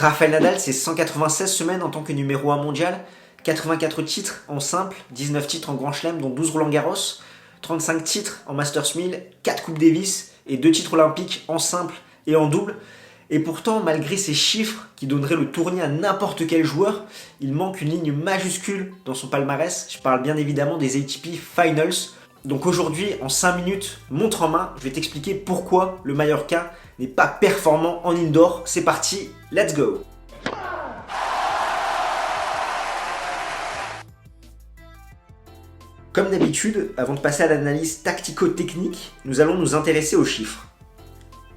Rafael Nadal, c'est 196 semaines en tant que numéro 1 mondial, 84 titres en simple, 19 titres en Grand Chelem, dont 12 Roland Garros, 35 titres en Masters 1000, 4 Coupes Davis et 2 titres olympiques en simple et en double. Et pourtant, malgré ces chiffres qui donneraient le tournis à n'importe quel joueur, il manque une ligne majuscule dans son palmarès. Je parle bien évidemment des ATP Finals. Donc aujourd'hui, en 5 minutes, montre en main, je vais t'expliquer pourquoi le Mallorquin n'est pas performant en indoor. C'est parti, let's go! Comme d'habitude, avant de passer à l'analyse tactico-technique, nous allons nous intéresser aux chiffres.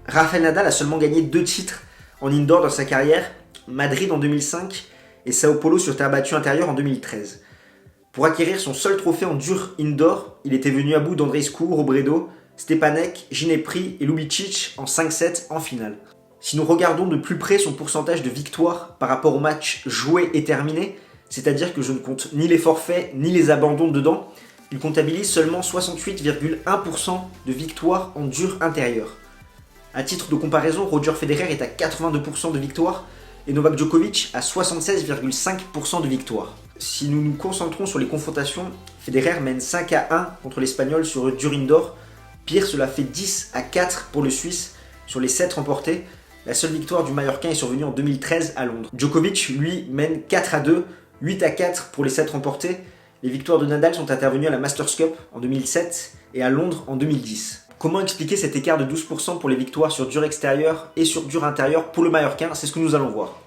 Rafael Nadal a seulement gagné 2 titres en indoor dans sa carrière, Madrid en 2005 et Sao Paulo sur terre battue intérieure en 2013. Pour acquérir son seul trophée en dur indoor, il était venu à bout d'Andreescu, Robredo, Stepanek, Ginepri et Ljubicic en 5-7 en finale. Si nous regardons de plus près son pourcentage de victoires par rapport aux matchs joués et terminés, c'est-à-dire que je ne compte ni les forfaits ni les abandons dedans, il comptabilise seulement 68,1% de victoires en dur intérieur. À titre de comparaison, Roger Federer est à 82% de victoires et Novak Djokovic à 76,5% de victoires. Si nous nous concentrons sur les confrontations, Federer mène 5-1 contre l'Espagnol sur dur indoor. Pire, cela fait 10-4 pour le Suisse sur les 7 remportés. La seule victoire du Mallorquin est survenue en 2013 à Londres. Djokovic, lui, mène 4-2, 8-4 pour les 7 remportés. Les victoires de Nadal sont intervenues à la Masters Cup en 2007 et à Londres en 2010. Comment expliquer cet écart de 12% pour les victoires sur dur extérieur et sur dur intérieur pour le Mallorquin? C'est ce que nous allons voir.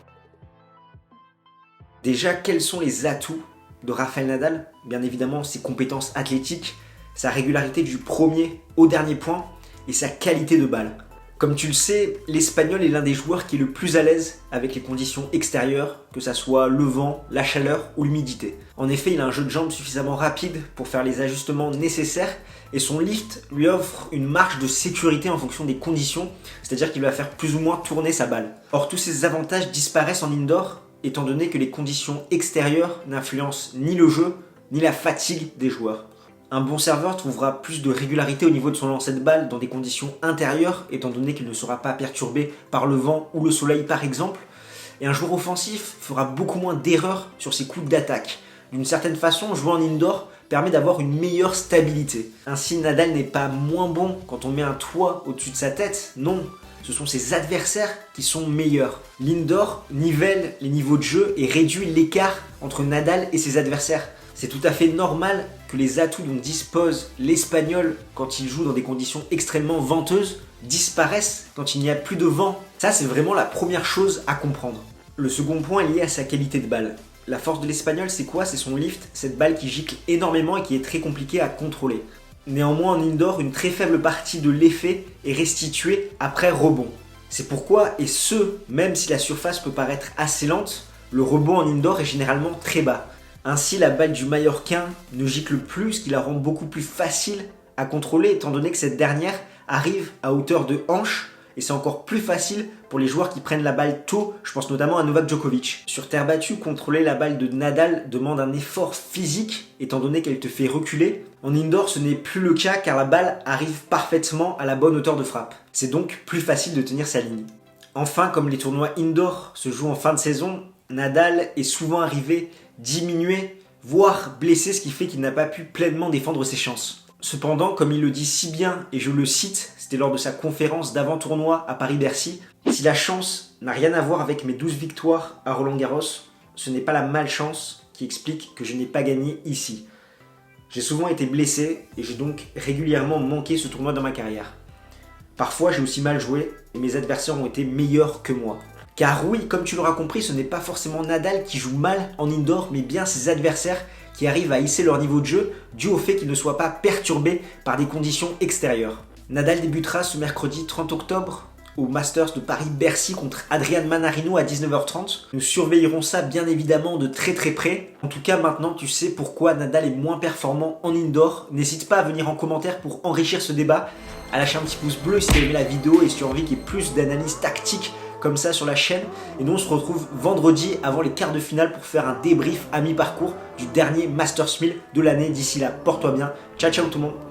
Déjà, quels sont les atouts de Rafael Nadal? Bien évidemment, ses compétences athlétiques, sa régularité du premier au dernier point et sa qualité de balle. Comme tu le sais, l'Espagnol est l'un des joueurs qui est le plus à l'aise avec les conditions extérieures, que ça soit le vent, la chaleur ou l'humidité. En effet, il a un jeu de jambes suffisamment rapide pour faire les ajustements nécessaires et son lift lui offre une marge de sécurité en fonction des conditions, c'est-à-dire qu'il va faire plus ou moins tourner sa balle. Or, tous ces avantages disparaissent en indoor, étant donné que les conditions extérieures n'influencent ni le jeu, ni la fatigue des joueurs. Un bon serveur trouvera plus de régularité au niveau de son lancer de balle dans des conditions intérieures, étant donné qu'il ne sera pas perturbé par le vent ou le soleil par exemple. Et un joueur offensif fera beaucoup moins d'erreurs sur ses coups d'attaque. D'une certaine façon, jouer en indoor permet d'avoir une meilleure stabilité. Ainsi, Nadal n'est pas moins bon quand on met un toit au-dessus de sa tête, non. Ce sont ses adversaires qui sont meilleurs. L'indoor nivelle les niveaux de jeu et réduit l'écart entre Nadal et ses adversaires. C'est tout à fait normal que les atouts dont dispose l'Espagnol quand il joue dans des conditions extrêmement venteuses disparaissent quand il n'y a plus de vent. Ça, c'est vraiment la première chose à comprendre. Le second point est lié à sa qualité de balle. La force de l'Espagnol, c'est quoi? C'est son lift, cette balle qui gicle énormément et qui est très compliquée à contrôler. Néanmoins, en indoor, une très faible partie de l'effet est restituée après rebond. C'est pourquoi, et ce, même si la surface peut paraître assez lente, le rebond en indoor est généralement très bas. Ainsi, la balle du Mallorquin ne gicle plus, ce qui la rend beaucoup plus facile à contrôler, étant donné que cette dernière arrive à hauteur de hanche, et c'est encore plus facile pour les joueurs qui prennent la balle tôt, je pense notamment à Novak Djokovic. Sur terre battue, contrôler la balle de Nadal demande un effort physique, étant donné qu'elle te fait reculer. En indoor, ce n'est plus le cas car la balle arrive parfaitement à la bonne hauteur de frappe. C'est donc plus facile de tenir sa ligne. Enfin, comme les tournois indoor se jouent en fin de saison, Nadal est souvent arrivé diminué, voire blessé, ce qui fait qu'il n'a pas pu pleinement défendre ses chances. Cependant, comme il le dit si bien, et je le cite, c'était lors de sa conférence d'avant-tournoi à Paris-Bercy, si la chance n'a rien à voir avec mes 12 victoires à Roland-Garros, ce n'est pas la malchance qui explique que je n'ai pas gagné ici. J'ai souvent été blessé et j'ai donc régulièrement manqué ce tournoi dans ma carrière. Parfois, j'ai aussi mal joué et mes adversaires ont été meilleurs que moi. Car oui, comme tu l'auras compris, ce n'est pas forcément Nadal qui joue mal en indoor, mais bien ses adversaires qui arrivent à hisser leur niveau de jeu dû au fait qu'ils ne soient pas perturbés par des conditions extérieures. Nadal débutera ce mercredi 30 octobre au Masters de Paris-Bercy contre Adrian Mannarino à 19h30. Nous surveillerons ça bien évidemment de très près. En tout cas, maintenant tu sais pourquoi Nadal est moins performant en indoor. N'hésite pas à venir en commentaire pour enrichir ce débat, à lâcher un petit pouce bleu si tu as aimé la vidéo et si tu as envie qu'il y ait plus d'analyses tactiques comme ça sur la chaîne. Et nous on se retrouve vendredi avant les quarts de finale pour faire un débrief à mi-parcours du dernier Masters 1000 de l'année. D'ici là, porte-toi bien. Ciao ciao tout le monde.